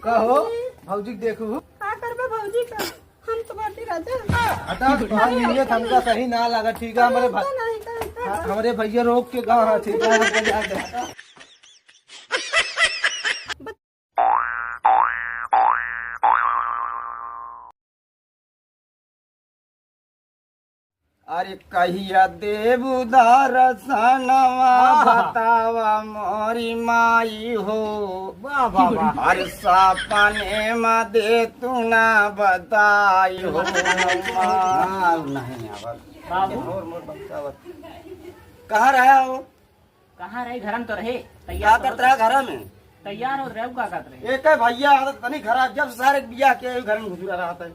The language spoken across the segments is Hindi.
कहो भौजी देखू का करबे भौजी का हम तुम्हारी राजा हटा तुम्हारी नीयत हमका सही ना लगा। ठीक है हमारे नहीं का हमारे भैया रोक के गाँव ठीक है हमको जाके हटा। अरे कहिया देव उधार सनवा बतावा मोरी माई हो। वाह वाह वाह। अरे सपने में दे तू ना बताई हो। नहीं बाबू कहाँ रहा हो? कहाँ रहे? घर में तो रहे। क्या तैयार करता है घर में? तैयार हो रहे का करते रहे? एक है भैया आदत तनी खराब, जब सारे बिया के घर में घुसरा रहा था।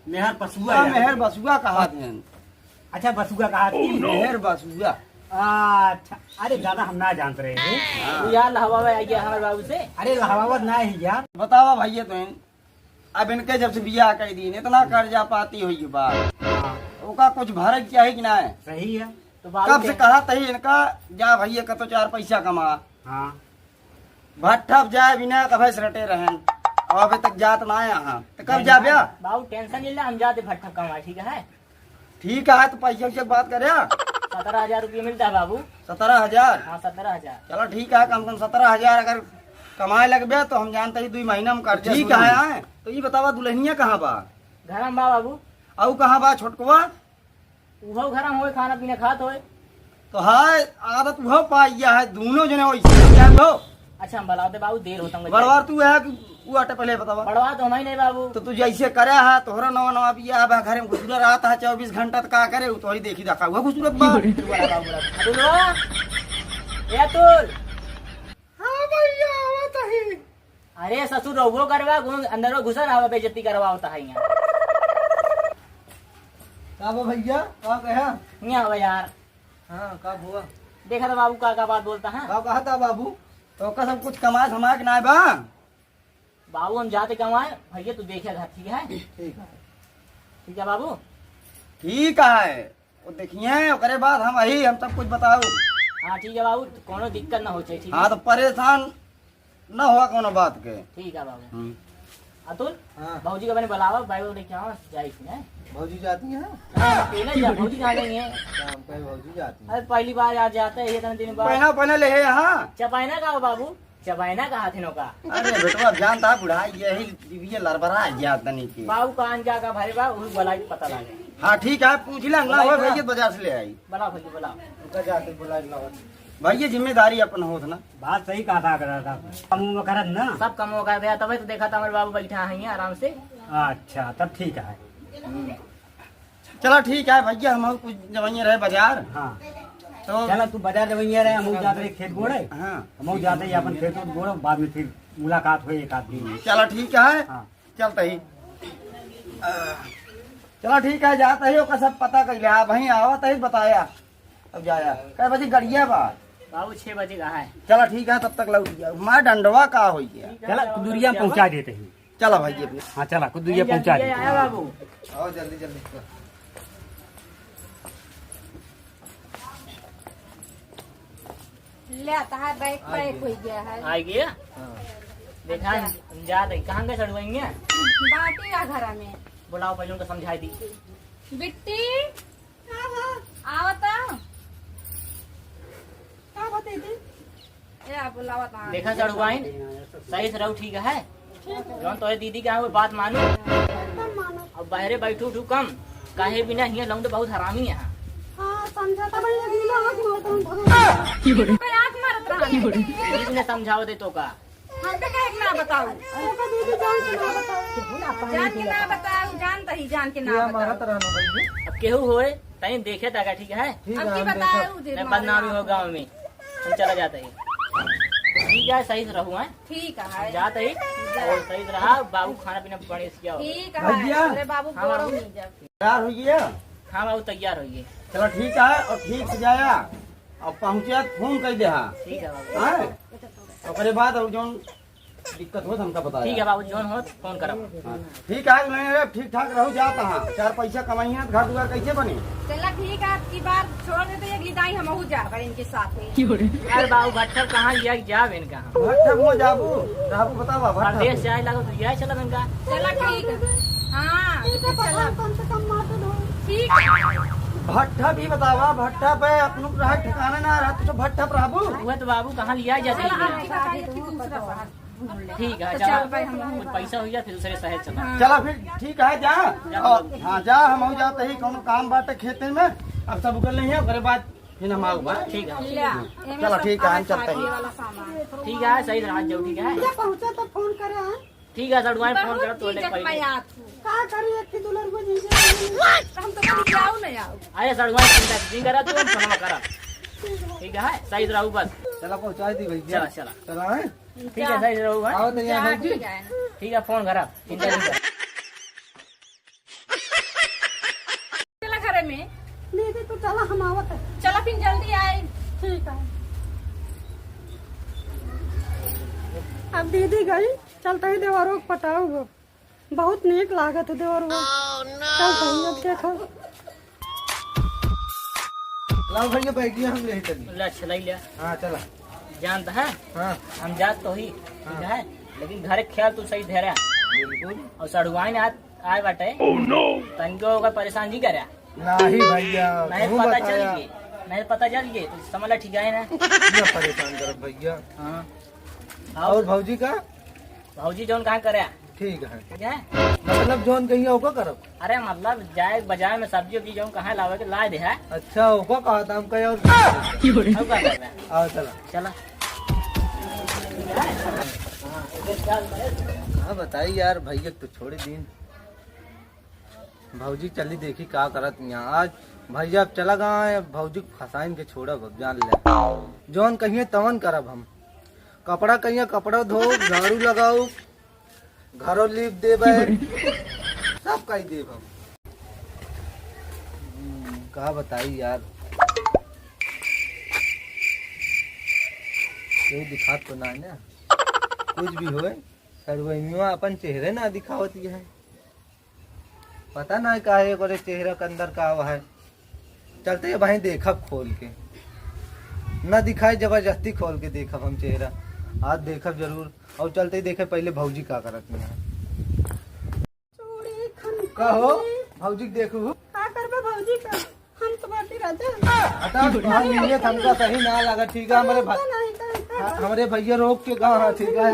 मेहर पसुआ हाँ, मेहर बसुआ कहा थे। अच्छा बसुआ कहा मेहर बसुआ। अच्छा अरे ज्यादा हम ना जानते रहे थे। यार लहवावे आई गया हमारे बाबू से। अरे लहवावत ना ही यार। बतावा भैया तो अब इनके जब से बिया कर दी इतना कर्जा पाती हुई के बाद ओका कुछ भरक चाहिए कि ना है? सही है। तो कब से कहा तही इनका जा भैया का तो 4 पैसा कमा। हाँ भट्ठब जाए बिना कभी रटे रहन और अभी तक जात ना है यहाँ तो कब जा ब्या? बाबू टेंशन नहीं ले, हम जाते भट्ठा कमा। ठीक है ठीक है तो पैसे से बात करे। 17,000 रुपये मिलता है बाबू। 17,000? हाँ 17,000। चलो ठीक है, कम से कम 17,000 अगर कमाए लग गया तो हम जानते ही 2 महीना में कर। ठीक है तो ये बतावा दुल्हनिया कहाँ बा? घर में बा बाबू। और कहाँ बा छोटकवा? उहो घर में होए, खाना पीना खात होए। तो है आदत वो पाइया है दोनों जने वैसे क्या हो। अच्छा हम बताते बाबू, देर होता है। बड़वार तू है कि वो आटे पहले बतावा। बड़वा तो हमारी नहीं बाबू। तो तू जैसे करे है तोहरा नवा नवा बिया है घर में घुसरा रहता है 24 घंटा तो का करे तो ही देखी देखा हुआ घुसरत बा। अतुल। हाँ भैया आवत है। अरे ससुर रहो करवा अंदर घुसा रहा बेइज्जती करवा होता है यहाँ। का बा भैया का कहा? यहाँ यार हाँ का हुआ? देखा था बाबू का बात बोलता है। का कहा था बाबू? तो का सब कुछ कमाए धमाए के ना बा? बाबू हम जाते कमाए भैया, तू देखे घर। ठीक है ठीक है बाबू। ठीक है वो देखिए ओकरे बाद हम सब कुछ बताओ। हाँ ठीक है बाबू, कोनो दिक्कत ना हो चाहिए। ठीक हाँ है तो परेशान न हुआ कोनो बात के। ठीक है बाबू। हम्म। अतुल हाँ। भौजी का मैंने बुलावा भाई बोले क्या जाए थी। भौजी जाती हैं? भौजी कहाँ जाएंगे? भौजी जाती अरे पहली बार आज जाते हैं इतने दिन बाद। पहना पहना ले यहाँ। चपाइना का हो बाबू? चपाइना कहा थे का? अरे बेटवा जानता है बुढ़ा यही लड़बड़ा गया तनी के। बाबू कान जा का भाई बा उस बोला पता लगे। हाँ ठीक है पूछ ले ना हो भैया बाजार से ले आई। बुलाओ भैया बुलाओ। उनका जाके बुला भैया जिम्मेदारी अपन होत ना। बात सही कहा था करत ना। सब कम हो गया तभी तो देखा था हमारे बाबू बैठा है आराम से। अच्छा तब ठीक है। चलो ठीक है भैया हम कुछ जवाइया रहे बाजार। हाँ तो चलो तू बाजार जवैया रहे, हम जाते रहे खेत गोड़े। हाँ हम जाते ही अपन खेत गोड़े, बाद में फिर मुलाकात हुई एक आदमी में। चलो ठीक है। हाँ चलते ही चलो ठीक है जाता ही ओका सब पता कर लिया भाई आवत ही बताया। अब जाया कै बजे गड़िया बा? बाबू 6 बजे कहा है। चलो ठीक है तब तक लौट गया मार डंडवा का हो गया। चलो कुदुरिया पहुंचा देते हैं। चलो भैया फिर। हाँ चला कुदुरिया पहुंचा देते हैं। बाबू आओ जल्दी जल्दी। ले ताहा बैग पैक हो गया है। आ गया। देखा जा दे कहाँ के चढ़वाएंगे? बाटी आ घर में। बुलाओ पहले उनको समझाई दी। बिट्टी आवता का बते दी ए बुलावत आ। देखा चढ़वाइन सही से रहो। ठीक है जौन तो दीदी के वो बात मानो। अब बाहरे बैठू उठू कम काहे बिना हिया लौंडे बहुत हरामी है। हां समझा त भैया गीला हो की कोई आंख मारत रहा दीदी ने समझाओ दे तो का। हम तो कहे ना बताओ दीदी जान के ना बताओ। जान के ना बताओ जानता ही जान के ना बताओ। अब केहू होए तनी देखे तक ठीक है। अब की बताओ नहीं बदनामी हो गाँव में हम चला जाते ही। ठीक है सही से रहूँ है। ठीक है जाते ही और सही से रहा। बाबू खाना पीना बड़े से क्या ठीक है। भैया। अरे बाबू हाँ, गोड़ो बाबू। नहीं जब तैयार हो गया? हाँ बाबू तैयार होइए। चलो ठीक है और ठीक से जाया और पहुंचे फोन कर दे। हाँ ठीक है बाबू। हाँ? ओकरे बाद और जौन दिक्कत हो तो हमका बता ठीक है बाबू जोन हो फोन करब। ठीक है मैं ठीक ठाक रहूँ जाता हाँ 4 पैसा कमाई है घर दुआर कैसे बनी। चला ठीक है आपकी बात छोड़ देते अगली दाई हम जा कर इनके साथ ही। अरे बाबू भट्ठर कहाँ लिया जाब इनका भट्ठा वो जाबू राबू बतावा परदेश जाए लगो तो यही चलब इनका। चला ठीक है हाँ चला कम से कम मार दो ठीक है। भट्ठा भी बतावा भट्ठा पे अपनों को रहा ठिकाना ना रहा तो भट्ठा पर राबू। वह तो बाबू कहाँ लिया जाते ठीक है तो चलो चल भाई हम कुछ पैसा हो गया फिर दूसरे शहर चला। चला फिर ठीक है जा हाँ जा हम जाते ही कौन काम बाटे खेते में अब सब कर नहीं है ओकरे बाद फिर हम आऊँ ठीक है चलो ठीक है हम चलते हैं। वाला सामान ठीक है सही रात जाओ ठीक है पहुंचा तो फोन करे ठीक है सर फोन करो तो का करी एक दुलर को हम तो कभी जाओ नहीं आओ अरे सर चिंता नहीं करा तू फोन करा ठीक है सही रहू बस। चला पहुँचा दी भैया चला चला चला है ठीक है सही रहू आओ तो यहाँ ठीक है ठीक है फोन करा चिंता नहीं कर। चला घरे में दीदी तो चला हम आवत है चला फिर जल्दी आए ठीक है। अब दीदी गई चलते ही देवरों को पटाओ बहुत नीक लागत है देवरों चलते ही अब देखो लाओ भैया बैठिए हम ले चलिए ले चला लिया हाँ चला जानता है हाँ हम जात तो ही ठीक है लेकिन घर के ख्याल तू सही धैर्य बिल्कुल और सड़ुआई ने आए बाटे तनको का परेशान जी करे नहीं भैया नहीं तू पता चल बताया। गई नहीं पता चल गई तो समझ ला ठीक है ना क्यों परेशान करो भैया। हाँ और भौजी का भाजी जौन कहाँ करे ठीक है ठीक है मतलब जोन कहिए ओका करब। अरे मतलब जाए बाजार में सब्जी उब्जी जौन कहाँ लावे के ला दे है अच्छा ओका कहा था हम कहीं और अब क्या कर रहा है आओ चला चला हाँ बताइए यार भैया तो छोड़े दिन भौजी चली देखी का करत यहाँ आज भैया अब चला गए भौजी फसाइन के छोड़ब अब जान ले जौन कहिए तवन करब हम कपड़ा कहिए कपड़ा धो झाड़ू लगाऊ घरों लीप देबे सब कही देब हम का बताई यार कोई दिखात तो ना है ना कुछ भी होए सर्वनिया अपन चेहरे ना दिखावती है पता ना का है करे चेहरा के अंदर का है चलते हैं भाई देखब खोल के ना दिखाए जबरदस्ती खोल के देखब हम चेहरा आज देखब जरूर और चलते ही देखे पहले भौजी का करत में कहो भौजी देखू का करबे भौजी का हम तो बाटी राजा हटा नियत हमका सही ना लगा ठीक है हमारे नहीं का हमारे भैया रोक के कहा ठीक है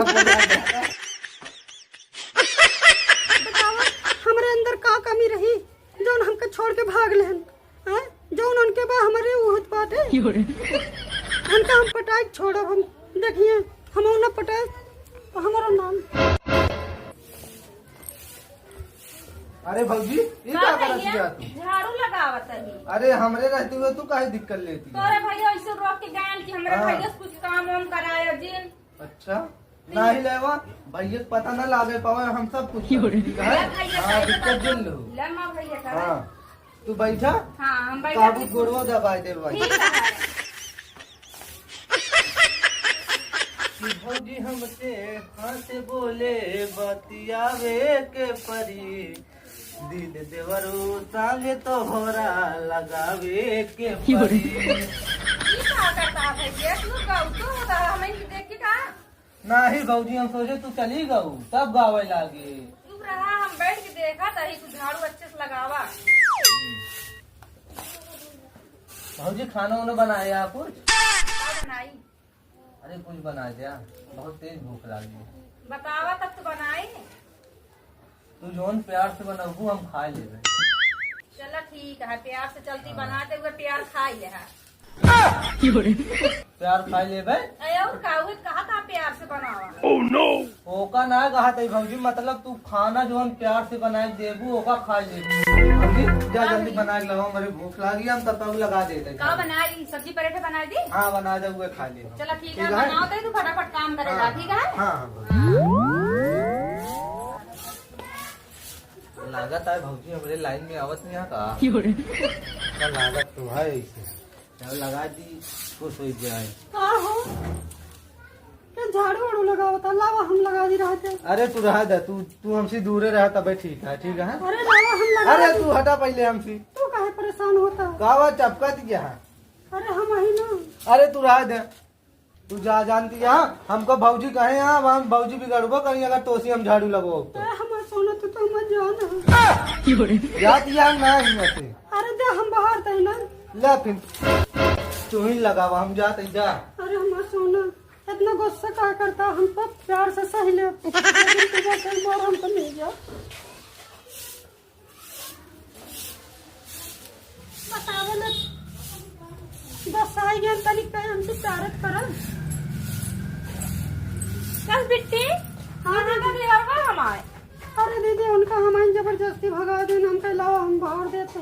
बतावा हमरे अंदर का कमी रही जोन हमके छोड़ के भाग लेहन हैं जोन उनके बा हमारे उहत बाटे उनका हम पटाई छोड़ब हम देखिए हम ना पटाए तो हमारा नाम अरे भौजी ये क्या करत दिया तू झाड़ू लगावत है अरे हमरे रहते हुए तू काहे दिक्कत लेती है? तोरे भैया ऐसे रोक के गायन की हमरे हाँ। भैया से कुछ काम वाम कराया जिन अच्छा नहीं लेवा भैया के पता ना लागे पावे हम सब कुछ ठीक है हाँ दिक्कत जिन लो ले मां भैया कर हाँ तू बैठा हां हम बैठा काबू गोड़वा दबाए दे भाई ठीक है भौजी हमसे हंस बोले बतियावे के परी दिल देवरू संगे तो होरा लगावे के परी ये क्या करता है भैया तू गाऊ तो हमें देख के का नहीं भौजी हम सोचे तू चली गऊ तब गावे लागे चुप रहा हम बैठ के देखा तही तू झाड़ू अच्छे से लगावा भौजी खाना उन्हें बनाया कुछ क्या बनाई अरे कुछ बना दिया बहुत तेज भूख लगी बतावा तब तो बनाई तू जोन प्यार से बनाबू हम खा लेबे चलो ठीक है प्यार से चलती बनाते हुए प्यार खाई ले है प्यार खा लेबे और कहा था प्यार से बनावा ओका ना कहा था भौजी मतलब तू खाना जो हम प्यार से बनाए देबू ओका खा लेबू भौजी जा जल्दी बना के लगाओ मेरे भूख लगी हम तब तक लगा देते का बनाई सब्जी पराठे बना दी हाँ बना दे हुए खा ले चलो ठीक है बनाओ तो तू फटाफट काम करेगा ठीक है हाँ लागत है भौजी हमारे लाइन में आवत नहीं का लागत तो है ऐसे चल लगा दी खुश हो जाए का हो क्या झाड़ू वाड़ू लगावता लावा हम लगा ही रहते। अरे तू रह दे, तू हमसे दूरे रह तबे ठीक है, ठीक है। अरे लावा हम लगा। अरे तू हटा पहले हमसे। तू काहे परेशान होता? कावा चपका दिया है। अरे हम ही ना। अरे तू रह दे, तू जा जानती है हमको भौजी कहे यहाँ हम भौजी बिगड़बो कहीं अगर तोसी हम झाड़ू लगो तो। अरे हमारा सोना तो मत जाना। जाती है ना हिम्मत से। अरे दे हम बाहर थे ना। ले फिर तू ही लगावा, हम जाते जा। अरे हमारा सोना इतना गुस्सा क्या करता, हम तो प्यार से सही ले हमको मिल जाओ। बतावे ना बस आई गया तनिक कहे हमसे प्यार करा। चल बिट्टी हाँ दीदी और हम आए। अरे दीदी उनका हमारी जबरदस्ती भगा देना, हम के अलावा हम बाहर देते।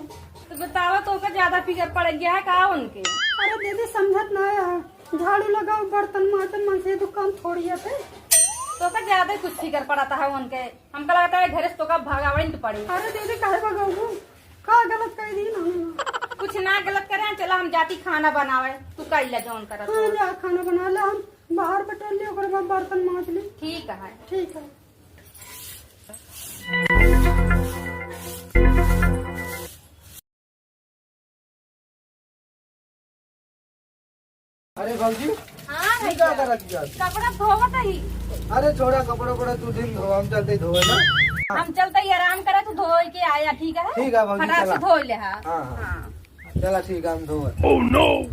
तो बतावा तो का ज्यादा फिकर पड़ गया है का उनके। अरे दीदी समझत ना है, झाड़ू लगाओ बर्तन माजन मन से दुकान थोड़ी है तो का ज्यादा कुछ फिकर पड़ता है उनके। हमको लगता है घर से तो का भगावनी तो पड़ी। अरे दीदी काहे भगाऊ का गलत कर दी ना। कुछ ना गलत करे, चला हम जाती खाना बनावे, तू कर ले जौन करत। हाँ जा खाना बना ला, हम बाहर बटोर लियो ओकर बाद बर्तन माज ली। ठीक है। ठीक है। अरे भौजी हाँ तू क्या कर रखी है? कपड़ा धोवत ही। अरे छोड़ा कपड़ा पड़ा, तू दिन धो, हम चलते धोए ना। हम चलते ही आराम करे तो धो के आया। ठीक है ठीक है भौजी, फटाक से चला। धो ले। हाँ हाँ, हाँ। हाँ। चला ठीक है हम धोए। ओह नो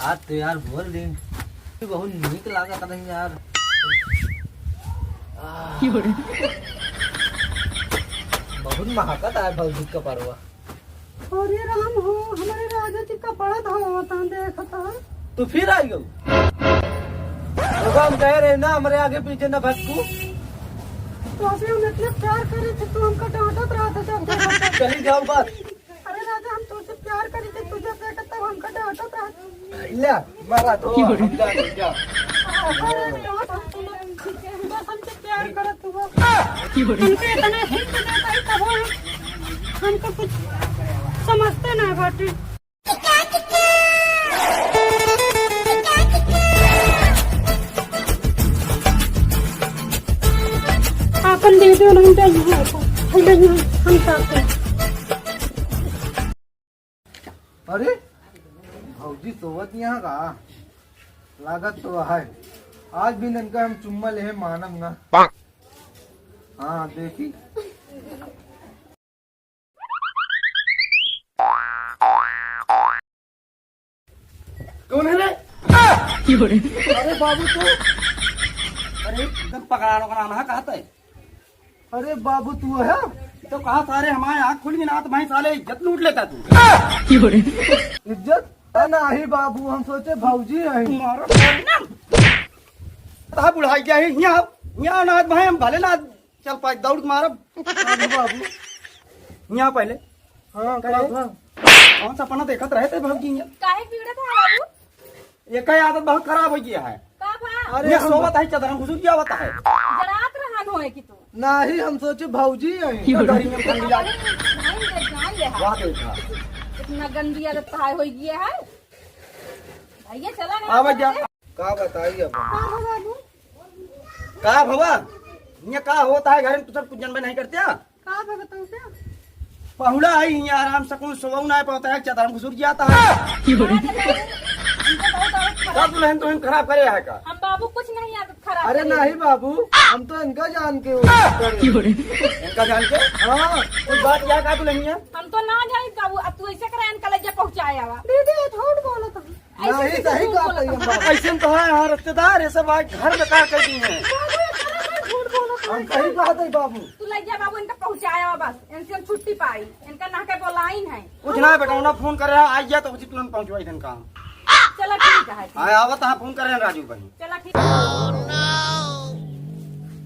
आज तो यार बोल दिन बहुत नीक लागत नहीं यार। बहुत महकत है भौजी का परवा। और ये राम हो हमारे राजा जी का बड़ा धोता देखता। तू फिर आई हो तो हम कह रहे ना हमारे आगे पीछे न भटकू। तो अभी हम इतने प्यार करे थे, तू हमको डांटत रहा था जब देखा। चली जाओ बस। अरे राजा हम तुझसे प्यार करी थे, तुझे देखा तब हमको डांटत रहा। ले मारा तो हम जा जा। अरे डांट बस हमसे प्यार करत हुआ। हमको इतना हित देता है तब हमको कुछ समझते ना बाटे। अपन दे दो नहीं चाहिए हम चाहते। अरे भौजी सोवत यहाँ का लागत तो है। आज भी इनका हम चुम्मा ले मानम ना। हाँ देखी कौन है रे? अरे बाबू तू। अरे एकदम पकड़ा का नाम है कहता है। अरे बाबू तू है तो कहा सारे हमारे आँख खुल गई ना तो भाई साले इज्जत लूट लेता तू। इज्जत नहीं बाबू, हम सोचे भौजी है। कहा बुढ़ाई गया है यहाँ ना भाई हम भले ना चल पाए दौड़ के मारब। बाबू यहाँ पहले हाँ कौन सा पन्ना देखत रहे थे भौजी यहाँ। काहे बिगड़त है बाबू? एक ही आदत बहुत खराब हो गया है। का भा अरे ये हम सोबत है चदर घुसूर क्या होता है। जरात रहन होए कि तू नहीं, हम सोचे भौजी है। गली में ठंडी लाग भाई रे जान ले। वहाँ देखा इतना गंदी आदत कहां हो गया है भैया। चला नहीं आवाज जा का बताइए अब। हाँ बाबू कहा भवा यहाँ का होता है घर में, तू सब कुछ जनबे नहीं करते। का बताऊ से पहुड़ा है यहाँ आराम से कौन सोवा ना पाता है चदर घुसूर जाता है। सब दुल्हन तो खराब करे है का। हम बाबू कुछ नहीं आदत खराब अरे करी। नहीं बाबू, हम तो इनका जान के करे। इनका जान के हाँ कुछ बात क्या का दुल्हन है। हम तो ना जाए बाबू। अब तू ऐसे करे इनका लज्जा पहुंचाया वा। दीदी झूठ बोला था। नहीं सही कहा था ये बात। ऐसे तो है यहाँ रिश्तेदार ये सब आज घर में का करती हैं। झूठ बोला हम सही कहा था बाबू। तू लज्जा बाबू इनका पहुंचाया वा बस। इनसे हम छुट्टी पाई। इनका ना के बोलाइन है। कुछ ना बेटा उन्हें फोन कर रहा है आज तो उसी तुरंत पहुंचवाई धन का। चला ठीक है। आए आवत हाँ फोन कर रहे हैं राजू भाई। चला ठीक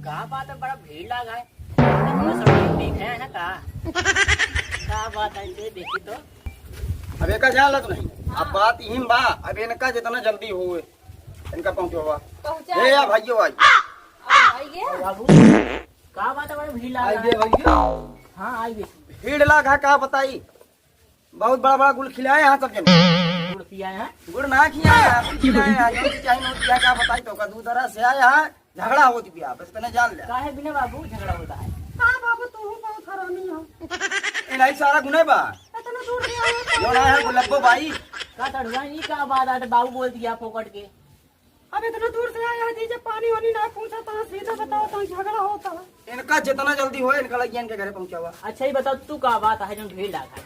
का बात है, बड़ा भीड़ लगा है। सब देखे है ना का बात है ये देखी तो। अब एक जान लग नहीं अब बात यही बा। अब इनका जितना जल्दी हो इनका पहुंचवा पहुंचा या भाइयों भाई आइए। बाबू का बात है, बड़ा भीड़ लगा आइए है। भैया। हाँ आइए। भीड़ लाग है का बताई। बहुत बड़ा बड़ा गुल खिलाए यहाँ सब जन। गुड़ पिया है? गुड़ ना किया है, खिलाए हैं, जो चाहिए नोट किया क्या बताई तो का दूध दरा से आया है, झगड़ा होती पिया बस तने जान ले। काहे बिना बाबू झगड़ा होता है? हाँ बाबू तू बहुत हरामी हो। इलाई सारा गुने बा इतना दूर से आए हो। जो ना है गुलब्बो भाई। का तड़ुआ नहीं का बात आटे बाबू बोल दिया फोकट के। अब इतना दूर से आया है जब पानी वानी ना पूछा तो सीधा बताओ तो झगड़ा होता है। इनका जितना जल्दी हो इनका लगियन के घरे पहुंचावा। अच्छा ही बताओ तू का बात है जो ढेर लागा?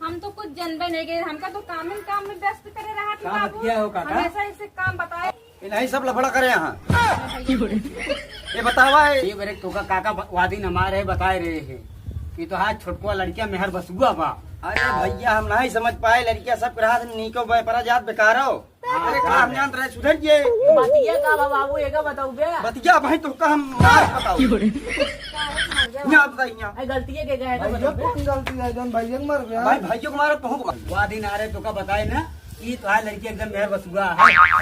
हम तो कुछ जानबे नहीं गए, हमका तो काम में व्यस्त करे रहा था काम बाबू। किया हो काका? हमेशा इसे काम बताए। इन्हीं सब लफड़ा करे यहाँ। ये बतावा है ये बरे तो काका वादी हमारे बताए रहे हैं कि तो हाथ छोटको लड़किया मेहर बसुआ बा। अरे भैया हम नहीं समझ पाए लड़कियां सब करा नीको पर जात बेकार हो। अरे का हम जान रहे सुधर जे बतिया का बा बाबू एका बताऊ बे। बतिया भाई तो का हम मार बताओ यहाँ बताइए यहाँ। आई गलती है के गए तो भैया बताऊ कौन गलती है जौन भैया के मर गया? भाई भाइयों को मारो तो हूँ वादी नारे तो का बताए ना कि तो हाथ लड़की एकदम मेहर बसुआ है।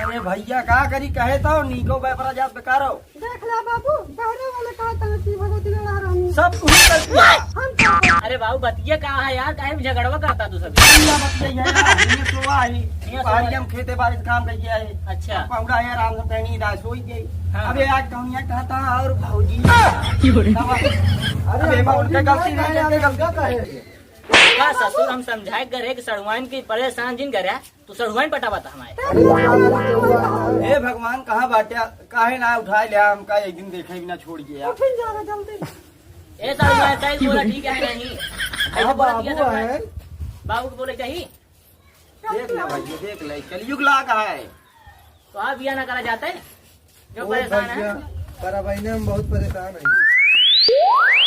अरे भैया का करी कहे तो नीको पर जात बेकार हो। देख ला बाबू बहरे वाले कहा था कि भगवती लड़ा रही सब तुम करती है। हम क्या अरे बाबू बतिया कहाँ है यार? काहे झगड़वा करता तू सब? भैया बतिया है ना, ये तो आई पहाड़ी हम खेते बारिश काम करके आए। अच्छा पौड़ा है आराम से कहनी दास सोई गई। हाँ। अबे आज कौनिया कहता और भौजी अरे अबे उनके गलती नहीं है गलती कहे का ससुर हम समझाए करे कि सड़ुआइन की परेशान जिन करे तू सड़ुआइन पटावा था हमारे। हे भगवान कहाँ बाटे काहे ना उठाए लिया हमका एक दिन देखे बिना छोड़ गया। उठ जाओ जल्दी। ए सड़ुआइन सही बोला ठीक है नहीं? ऐसे बोला बाबू दिया सड़ुआइन। है बाबू को बोले चाहिए देख ले भैया देख ले कलयुग ला कहा है। तो आप बिया ना करा जाते जो ओ परेशान भैया है। पर बहने हम बहुत परेशान है।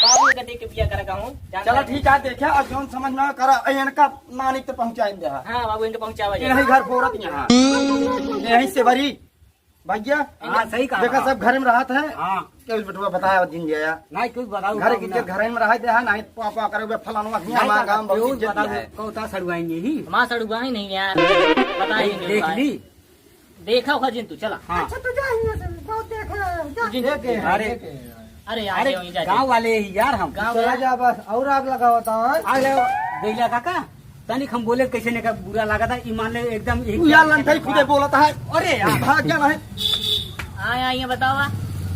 बाबू के देख के बिया करा कहूँ। चलो ठीक है देखे अब जौन समझ में करा इनका मानिक तो पहुँचाए दे। हाँ बाबू इनके पहुँचावा यही घर फोरत यहाँ यहीं से भरी भैया। हाँ सही कहा देखा सब घर में रहत है। हाँ केवल बटुआ बताया दिन गया नहीं कुछ बताओ घर की घर में रह दे है नहीं पापा करे फलाना हमारा गाँव बहुत इज्जत है। कौता सड़ुआएंगे ही माँ सड़ुआ ही नहीं यार पता ही नहीं देख ली। देखा होगा जिन तू चला। हाँ अच्छा तू जा यहाँ से बहुत देखा जा। जिन- देखे अरे अरे यार अरे वहीं जा गाँव वाले ही यार हम गाँव चला जा बस और आग लगा होता है। आ गए देला काका तनिक हम बोले कैसे ने का बुरा लगा था ईमान ले एकदम तू यार लंथई खुदे बोलता है। अरे यार भाग क्या है आए आइए बतावा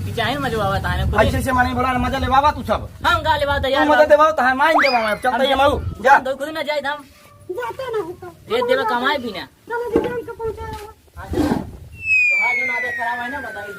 कि चाहे मजवा बता रहे ऐसे से मने बोला मजा ले बाबा तू सब हम गाली बात तू यार मदद दे बाबा है माइन दे बाबा चलते ये माऊ जा दो खुद ना जाए हम जाते नहीं तो दे देवे कमाए भी ना। चलो दीदी हमको पहुँचाया। तो हाँ जो ना आदत खराब है ना बताइए